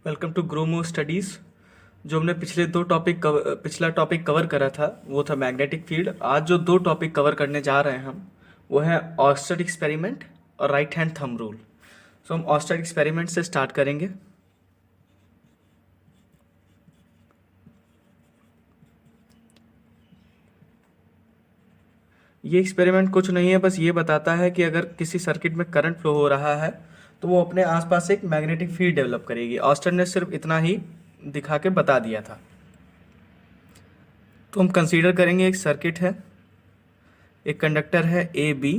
Welcome to Gromo studies. जो हमने पिछला टॉपिक कवर करा था वो था मैग्नेटिक फील्ड। आज जो दो टॉपिक कवर करने जा रहे हैं हम वो है ऑर्स्टेड एक्सपेरिमेंट और राइट हैंड थंब रूल। सो हम ऑर्स्टेड एक्सपेरिमेंट से स्टार्ट करेंगे। ये एक्सपेरिमेंट कुछ नहीं है, बस ये बताता है कि अगर किसी सर्किट में करंट फ्लो हो रहा है तो वो अपने आसपास एक मैग्नेटिक फील्ड डेवलप करेगी। ऑर्स्टेड ने सिर्फ इतना ही दिखा के बता दिया था। तो हम कंसीडर करेंगे एक सर्किट है, एक कंडक्टर है ए बी,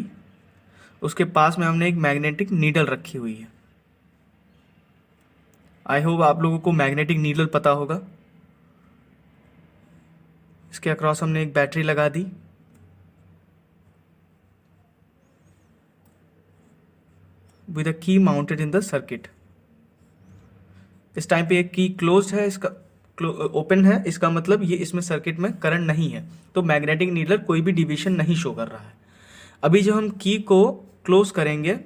उसके पास में हमने एक मैग्नेटिक नीडल रखी हुई है। आई होप आप लोगों को मैग्नेटिक नीडल पता होगा। इसके अक्रॉस हमने एक बैटरी लगा दी। विद अ की माउंटेड इन द सर्किट। इस टाइम पे एक की क्लोज्ड है, इसका ओपन है, इसका मतलब ये इसमें सर्किट में करंट नहीं है, तो मैग्नेटिक नीडल कोई भी डिविएशन नहीं शो कर रहा है। अभी जब हम की को क्लोज करेंगे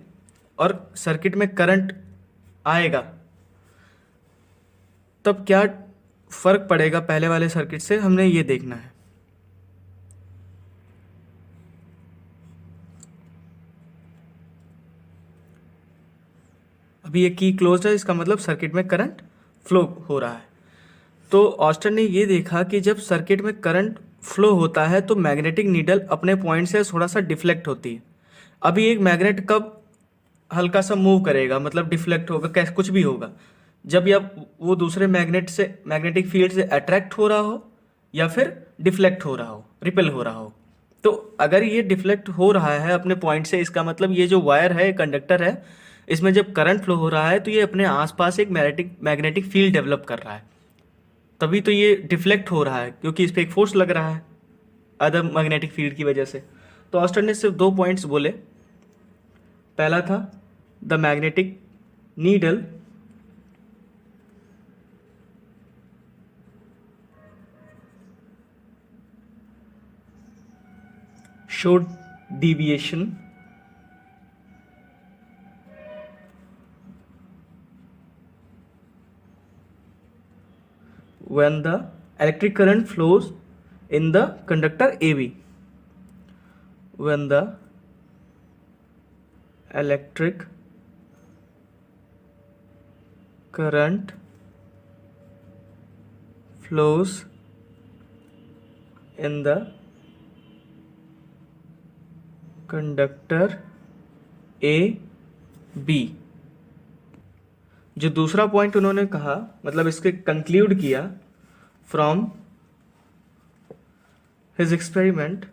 और सर्किट में करंट आएगा तब क्या फर्क पड़ेगा पहले वाले सर्किट से, हमने ये देखना है। अभी ये की क्लोज्ड है, इसका मतलब सर्किट में करंट फ्लो हो रहा है। तो ऑस्टेड ने ये देखा कि जब सर्किट में करंट फ्लो होता है तो मैग्नेटिक नीडल अपने पॉइंट से थोड़ा सा डिफ्लेक्ट होती है। अभी एक मैग्नेट कब हल्का सा मूव करेगा, मतलब डिफ्लेक्ट होगा, कैसे कुछ भी होगा, जब या वो दूसरे मैग्नेटिक फील्ड से अट्रैक्ट हो रहा हो या फिर डिफ्लेक्ट हो रहा हो, रिपेल हो रहा हो। तो अगर ये डिफ्लेक्ट हो रहा है अपने पॉइंट से, इसका मतलब ये जो वायर है, कंडक्टर है, इसमें जब करंट फ्लो हो रहा है तो ये अपने आसपास एक मैग्नेटिक फील्ड डेवलप कर रहा है। तभी तो ये डिफ्लेक्ट हो रहा है, क्योंकि इस पर एक फोर्स लग रहा है अदर मैग्नेटिक फील्ड की वजह से। तो ऑस्टेड ने सिर्फ दो पॉइंट्स बोले। पहला था the magnetic needle showed deviation when the electric current flows in the conductor AB. When the electric current flows in the conductor A B. जो दूसरा पॉइंट उन्होंने कहा, मतलब इसके कंक्लूड किया from his experiment,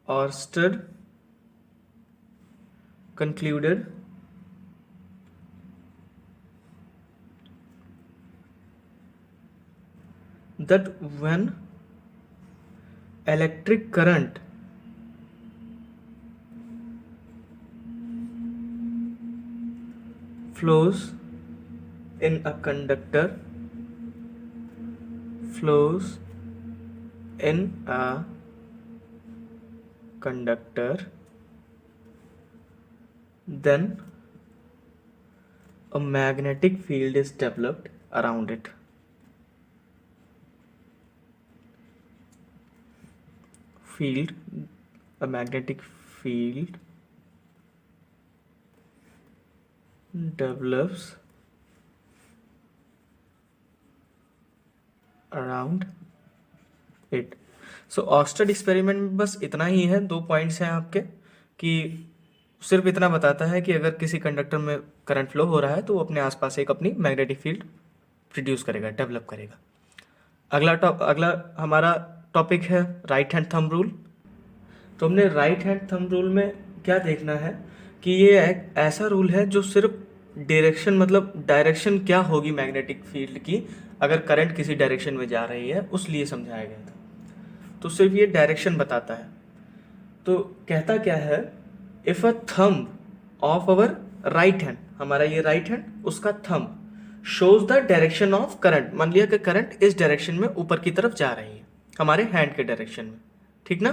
Oersted concluded that when electric current flows in a conductor, then a magnetic field is developed around it. A magnetic field develops around it. So Oersted experiment में बस इतना ही है, दो points हैं आपके, कि सिर्फ इतना बताता है कि अगर किसी कंडक्टर में करंट फ्लो हो रहा है तो वो अपने आसपास एक अपनी मैग्नेटिक फील्ड प्रोड्यूस करेगा, डेवलप करेगा। अगला हमारा टॉपिक है राइट हैंड थंब रूल। तो हमने राइट हैंड थंब रूल में क्या देखना है कि ये एक ऐसा रूल है जो सिर्फ डायरेक्शन, मतलब डायरेक्शन क्या होगी मैग्नेटिक फील्ड की अगर करंट किसी डायरेक्शन में जा रही है, उस लिए समझाया गया था। तो सिर्फ ये डायरेक्शन बताता है। तो कहता क्या है, if a thumb of our right hand, हमारा ये राइट हैंड, उसका thumb shows the direction of current, मान लिया कि करंट इस डायरेक्शन में ऊपर की तरफ जा रही है हमारे हैंड के डायरेक्शन में, ठीक ना।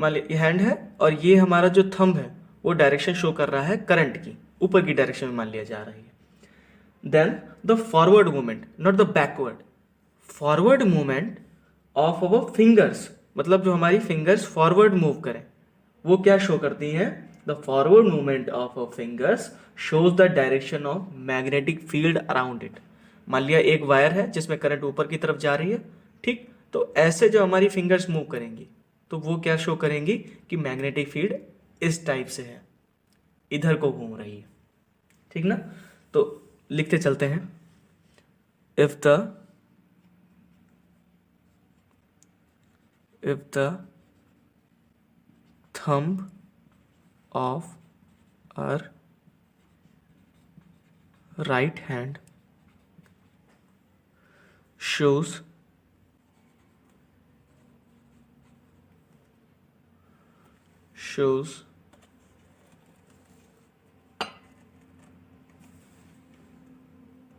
मान लीजिए हैंड है और ये हमारा जो थंब है वो डायरेक्शन शो कर रहा है करंट की, ऊपर की डायरेक्शन में मान लिया जा रही है। Then the forward movement, not the backward, forward movement of our fingers, मतलब जो हमारी फिंगर्स फॉरवर्ड मूव करें वो क्या शो करती हैं? The forward movement of our fingers shows the direction of magnetic field around it. मान लिया एक वायर है जिसमें करंट ऊपर की तरफ जा रही है, ठीक, तो ऐसे जो हमारी फिंगर्स मूव करेंगी तो वो क्या शो करेंगी कि मैग्नेटिक फील्ड इस टाइप से है, इधर को घूम रही है, ठीक ना। तो लिखते चलते हैं, if the thumb of our right hand shows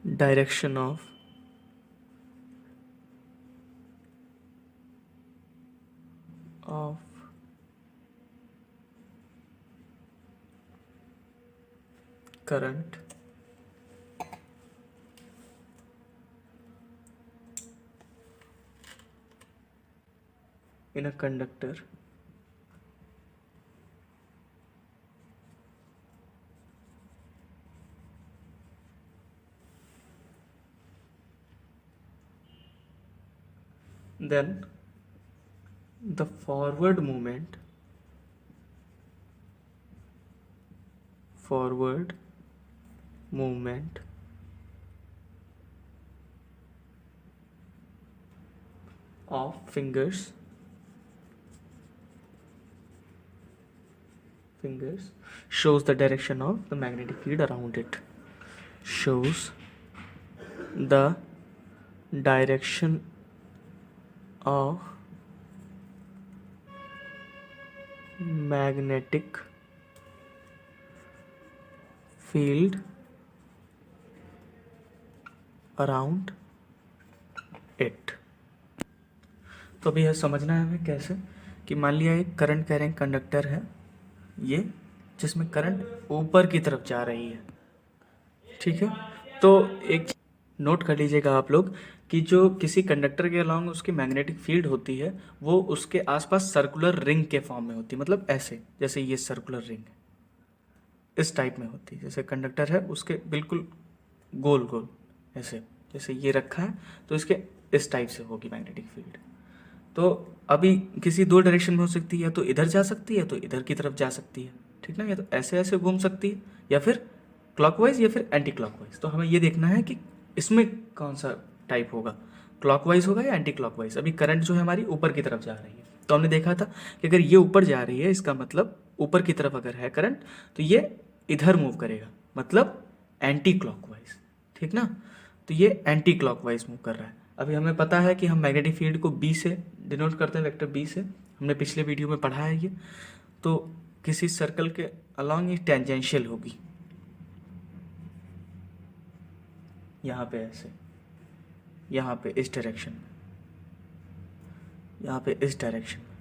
direction of current in a conductor then the forward movement of fingers shows the direction of the magnetic field around it, shows the direction of magnetic field around it। तो अभी यह समझना है हमें कैसे, कि मान लिया एक करंट कैरिंग कंडक्टर है ये, जिसमें करंट ऊपर की तरफ जा रही है, ठीक है। तो एक नोट कर लीजिएगा आप लोग कि जो किसी कंडक्टर के अलॉन्ग उसकी मैग्नेटिक फील्ड होती है वो उसके आसपास सर्कुलर रिंग के फॉर्म में होती है, मतलब ऐसे, जैसे ये सर्कुलर रिंग है इस टाइप में होती है। जैसे कंडक्टर है उसके बिल्कुल गोल गोल ऐसे, जैसे ये रखा है तो इसके इस टाइप से होगी मैग्नेटिक फील्ड। तो अभी किसी दो डायरेक्शन में हो सकती है, या तो इधर जा सकती है तो इधर की तरफ जा सकती है, ठीक ना, या तो ऐसे ऐसे घूम सकती है, या फिर क्लॉकवाइज या फिर एंटी क्लॉकवाइज। तो हमें ये देखना है कि इसमें कौन सा टाइप होगा, क्लॉकवाइज होगा या एंटी क्लॉकवाइज। अभी करंट जो है हमारी ऊपर की तरफ जा रही है, तो हमने देखा था कि अगर ये ऊपर जा रही है इसका मतलब ऊपर की तरफ अगर है करंट तो ये इधर मूव करेगा, मतलब एंटी क्लॉकवाइज, ठीक ना। तो ये एंटी क्लॉकवाइज मूव कर रहा है। अभी हमें पता है कि हम मैग्नेटिक फील्ड को बी से डिनोट करते हैं, वेक्टर बी से, हमने पिछले वीडियो में पढ़ा है ये। तो किसी सर्कल के अलॉन्ग ये टेंजेंशियल होगी, यहाँ पे ऐसे, यहाँ पे इस डायरेक्शन में, यहाँ पे इस डायरेक्शन में,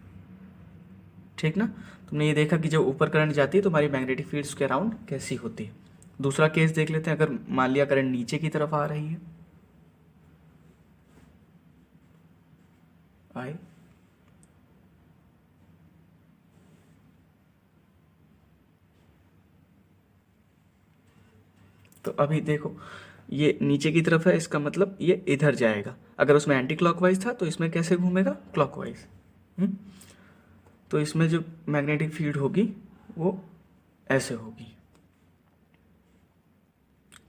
ठीक ना। तुमने ये देखा कि जब ऊपर करंट जाती है तो हमारी मैग्नेटिक फील्ड उसके अराउंड कैसी होती है। दूसरा केस देख लेते हैं, अगर मान लिया करंट नीचे की तरफ आ रही है, आई, तो अभी देखो ये नीचे की तरफ है, इसका मतलब ये इधर जाएगा। अगर उसमें एंटी क्लॉकवाइज था तो इसमें कैसे घूमेगा, क्लॉकवाइज। तो इसमें जो मैग्नेटिक फील्ड होगी वो ऐसे होगी,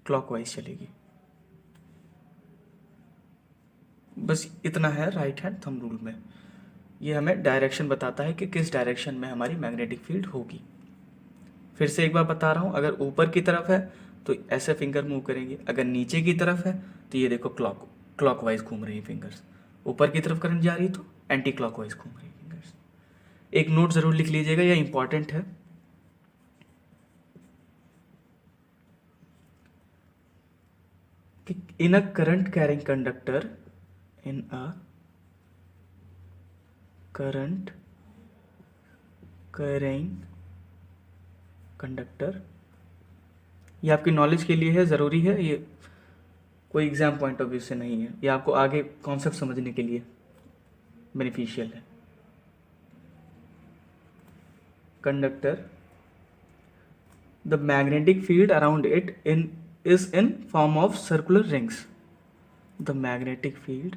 क्लॉकवाइज चलेगी। बस इतना है राइट हैंड थंब रूल में, ये हमें डायरेक्शन बताता है कि किस डायरेक्शन में हमारी मैग्नेटिक फील्ड होगी। फिर से एक बार बता रहा हूँ, अगर ऊपर की तरफ है तो ऐसे फिंगर मूव करेंगे, अगर नीचे की तरफ है तो ये देखो क्लॉकवाइज घूम रही है फिंगर्स, ऊपर की तरफ करंट जा रही है तो एंटी क्लॉकवाइज घूम रही है फिंगर्स। एक नोट ज़रूर लिख लीजिएगा, यह इंपॉर्टेंट है। कि in a current carrying conductor, in a current carrying conductor, ये आपकी नॉलेज के लिए है, ज़रूरी है, ये कोई एग्जाम पॉइंट ऑफ व्यू से नहीं है, ये आपको आगे कॉन्सेप्ट समझने के लिए बेनिफिशियल है। Conductor, the magnetic field around it is in form of circular rings. The magnetic field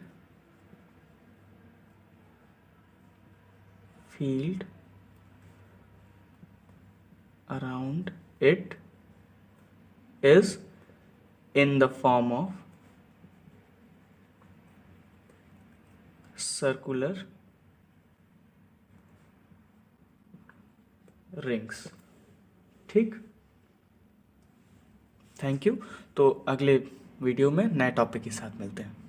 around it is in the form of circular rings. ठीक, थैंक यू। तो अगले वीडियो में नए टॉपिक के साथ मिलते हैं।